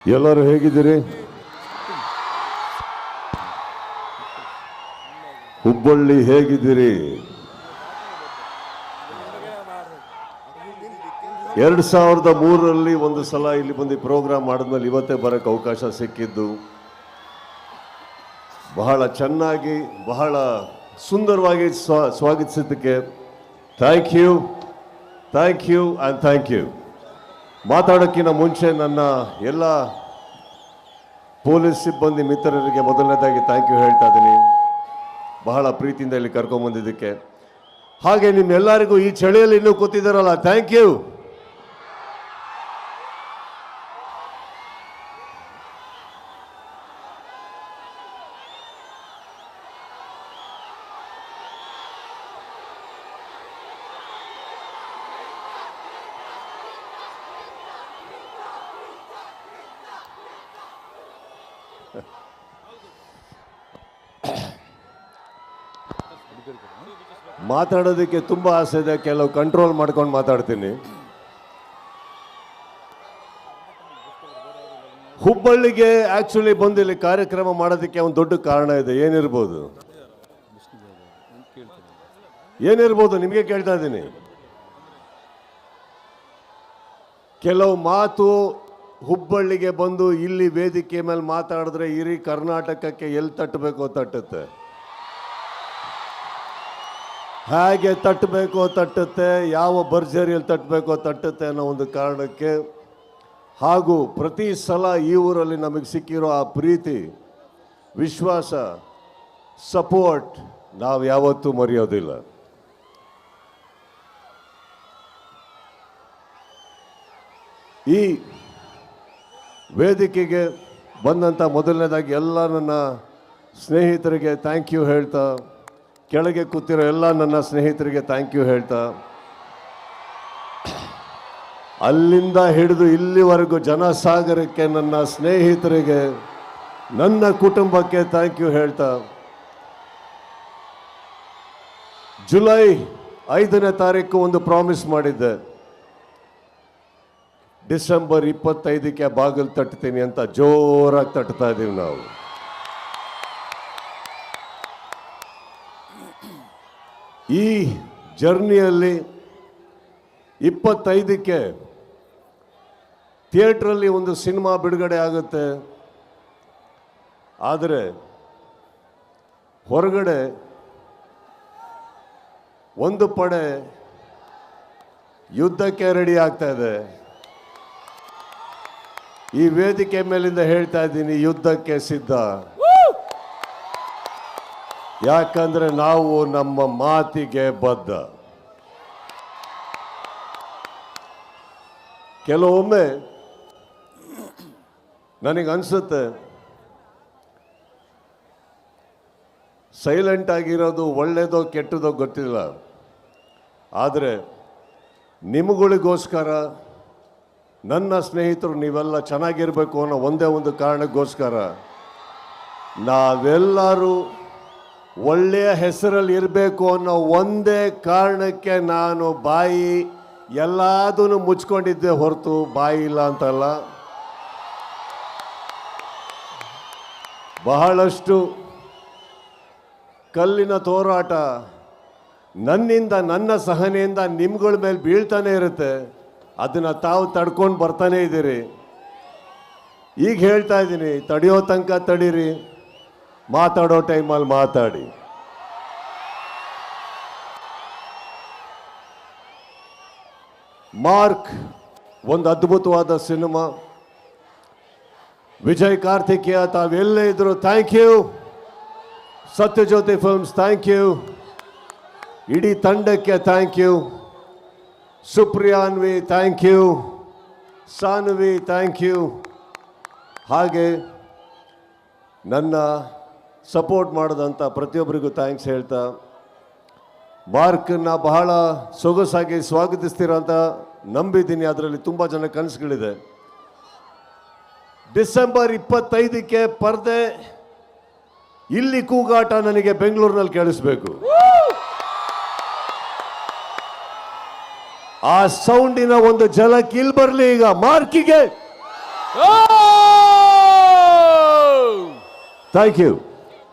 ಎಲ್ಲರೂ ಹೇಗಿದ್ದೀರಿ? ಹುಬ್ಬಳ್ಳಿ ಹೇಗಿದ್ದೀರಿ? 2003ರಲ್ಲಿ ಒಂದು ಸಲ ಇಲ್ಲಿ ಬಂದು ಪ್ರೋಗ್ರಾಮ್ ಮಾಡಿದ್ಮೇಲೆ ಇವತ್ತೇ ಬರೋಕ್ಕೆ ಅವಕಾಶ ಸಿಕ್ಕಿದ್ದು. ಬಹಳ ಚೆನ್ನಾಗಿ ಬಹಳ ಸುಂದರವಾಗಿ ಸ್ವಾಗತಿಸಿದ್ದಕ್ಕೆ thank you and thank you. ಮಾತಾಡೋಕ್ಕಿಂತ ಮುಂಚೆ ನನ್ನ ಎಲ್ಲ ಪೊಲೀಸ್ ಸಿಬ್ಬಂದಿ ಮಿತ್ರರಿಗೆ ಮೊದಲನೇದಾಗಿ ಥ್ಯಾಂಕ್ ಯು ಹೇಳ್ತಾ ಇದ್ದೀನಿ, ಬಹಳ ಪ್ರೀತಿಯಿಂದ ಇಲ್ಲಿ ಕರ್ಕೊಂಬಂದಿದ್ದಕ್ಕೆ. ಹಾಗೆ ನಿಮ್ಮೆಲ್ಲರಿಗೂ ಈ ಚಳಿಯಲ್ಲಿ ಇನ್ನೂ ಕೂತಿದ್ದಾರಲ್ಲ, ಥ್ಯಾಂಕ್ ಯು. ಮಾತಾಡೋದಕ್ಕೆ ತುಂಬ ಆಸೆ ಇದೆ, ಕೆಲವು ಕಂಟ್ರೋಲ್ ಮಾಡ್ಕೊಂಡು ಮಾತಾಡ್ತೀನಿ. ಹುಬ್ಬಳ್ಳಿಗೆ ಆಕ್ಚುಲಿ ಬಂದು ಇಲ್ಲಿ ಕಾರ್ಯಕ್ರಮ ಮಾಡೋದಕ್ಕೆ ಒಂದು ದೊಡ್ಡ ಕಾರಣ ಇದೆ. ಏನಿರ್ಬೋದು ನಿಮಗೆ ಕೇಳ್ತಾ ಇದ್ದೀನಿ. ಕೆಲವು ಮಾತು ಹುಬ್ಬಳ್ಳಿಗೆ ಬಂದು ಇಲ್ಲಿ ವೇದಿಕೆ ಮೇಲೆ ಮಾತಾಡಿದ್ರೆ ಇಡೀ ಕರ್ನಾಟಕಕ್ಕೆ ಎಲ್ಲಿ ತಟ್ಟಬೇಕೋ ತಟ್ಟುತ್ತೆ, ಹೇಗೆ ತಟ್ಟಬೇಕೋ ತಟ್ಟುತ್ತೆ, ಯಾವ ಭರ್ಜರಿಯಲ್ಲಿ ತಟ್ಟಬೇಕೋ ತಟ್ಟುತ್ತೆ ಅನ್ನೋ ಒಂದು ಕಾರಣಕ್ಕೆ, ಹಾಗೂ ಪ್ರತಿ ಸಲ ಈ ಊರಲ್ಲಿ ನಮಗೆ ಸಿಕ್ಕಿರೋ ಆ ಪ್ರೀತಿ, ವಿಶ್ವಾಸ, ಸಪೋರ್ಟ್ ನಾವು ಯಾವತ್ತೂ ಮರೆಯೋದಿಲ್ಲ. ಈ ವೇದಿಕೆಗೆ ಬಂದಂಥ ಮೊದಲನೇದಾಗಿ ಎಲ್ಲ ನನ್ನ ಸ್ನೇಹಿತರಿಗೆ ಥ್ಯಾಂಕ್ ಯು ಹೇಳ್ತಾ, ಕೆಳಗೆ ಕೂತಿರೋ ಎಲ್ಲ ನನ್ನ ಸ್ನೇಹಿತರಿಗೆ ಥ್ಯಾಂಕ್ ಯು ಹೇಳ್ತಾ, ಅಲ್ಲಿಂದ ಹಿಡಿದು ಇಲ್ಲಿವರೆಗೂ ಜನಸಾಗರಕ್ಕೆ ನನ್ನ ಸ್ನೇಹಿತರಿಗೆ, ನನ್ನ ಕುಟುಂಬಕ್ಕೆ ಥ್ಯಾಂಕ್ ಯು ಹೇಳ್ತಾ, ಜುಲೈ 5ನೇ ತಾರೀಕು ಒಂದು ಪ್ರಾಮಿಸ್ ಮಾಡಿದ್ದೆ, ಡಿಸೆಂಬರ್ 25ಕ್ಕೆ ಬಾಗಿಲು ತಟ್ತೀನಿ ಅಂತ ಜೋರಾಗಿ ತಟ್ತಾ ಇದ್ದೀವಿ ನಾವು. ಈ ಜರ್ನಿಯಲ್ಲಿ 25ಕ್ಕೆ ಥಿಯೇಟ್ರಲ್ಲಿ ಒಂದು ಸಿನಿಮಾ ಬಿಡುಗಡೆ ಆಗುತ್ತೆ. ಆದರೆ ಹೊರಗಡೆ ಒಂದು ಪಡೆ ಯುದ್ಧಕ್ಕೆ ರೆಡಿ ಆಗ್ತಾ ಇದೆ. ಈ ವೇದಿಕೆ ಮೇಲಿಂದ ಹೇಳ್ತಾ ಇದ್ದೀನಿ, ಯುದ್ಧಕ್ಕೆ ಸಿದ್ಧ. ಯಾಕಂದ್ರೆ ನಾವು ನಮ್ಮ ಮಾತಿಗೆ ಬದ್ಧ. ಕೆಲವೊಮ್ಮೆ ನನಗನ್ಸುತ್ತೆ ಸೈಲೆಂಟ್ ಆಗಿರೋದು ಒಳ್ಳೆಯದೋ ಕೆಟ್ಟದೋ ಗೊತ್ತಿಲ್ಲ, ಆದರೆ ನಿಮಗಳಿಗೋಸ್ಕರ, ನನ್ನ ಸ್ನೇಹಿತರು ನೀವೆಲ್ಲ ಚೆನ್ನಾಗಿರಬೇಕು ಅನ್ನೋ ಒಂದೇ ಒಂದು ಕಾರಣಕ್ಕೋಸ್ಕರ, ನಾವೆಲ್ಲರೂ ಒಳ್ಳೆಯ ಹೆಸರಲ್ಲಿ ಇರಬೇಕು ಅನ್ನೋ ಒಂದೇ ಕಾರಣಕ್ಕೆ ನಾನು ಬಾಯಿ ಎಲ್ಲದನ್ನು ಮುಚ್ಕೊಂಡಿದ್ದೆ ಹೊರತು ಬಾಯಿ ಇಲ್ಲ ಅಂತಲ್ಲ. ಬಹಳಷ್ಟು ಕಲ್ಲಿನ ತೋರಾಟ ನನ್ನಿಂದ, ನನ್ನ ಸಹನೆಯಿಂದ ನಿಮ್ಗಳ ಮೇಲೆ ಬೀಳ್ತಾನೆ ಇರುತ್ತೆ. ಅದನ್ನು ತಾವು ತಡ್ಕೊಂಡು ಬರ್ತಾನೆ ಇದ್ದೀರಿ. ಈಗ ಹೇಳ್ತಾ ಇದ್ದೀನಿ, ತಡೆಯೋ ತನಕ ತಡೀರಿ, ಮಾತಾಡೋ ಟೈಮಲ್ಲಿ ಮಾತಾಡಿ. ಮಾರ್ಕ್ ಒಂದು ಅದ್ಭುತವಾದ ಸಿನಿಮಾ. ವಿಜಯ್ ಕಾರ್ತಿಕೇಯ ತಾವೆಲ್ಲೇ ಇದ್ರು thank you. Satyajyothi films thank you. ಇಡೀ ತಂಡಕ್ಕೆ thank you. Supriyanvi thank you. Sanvi thank you. ಹಾಗೆ ನನ್ನ ಸಪೋರ್ಟ್ ಮಾಡಿದಂಥ ಪ್ರತಿಯೊಬ್ಬರಿಗೂ ಥ್ಯಾಂಕ್ಸ್ ಹೇಳ್ತಾ, ಮಾರ್ಕನ್ನು ಬಹಳ ಸೊಗಸಾಗಿ ಸ್ವಾಗತಿಸ್ತೀರ ಅಂತ ನಂಬಿದ್ದೀನಿ. ಅದರಲ್ಲಿ ತುಂಬ ಜನ ಕನಸುಗಳಿದೆ. ಡಿಸೆಂಬರ್ 25ಕ್ಕೆ ಪರ್ದೆ, ಇಲ್ಲಿ ಕೂಗಾಟ ನನಗೆ ಬೆಂಗಳೂರಿನಲ್ಲಿ ಕೇಳಿಸ್ಬೇಕು. ಆ ಸೌಂಡಿನ ಒಂದು ಝಲಕ್ ಇಲ್ಲಿ ಬರಲಿ ಈಗ ಮಾರ್ಕಿಗೆ. Thank you.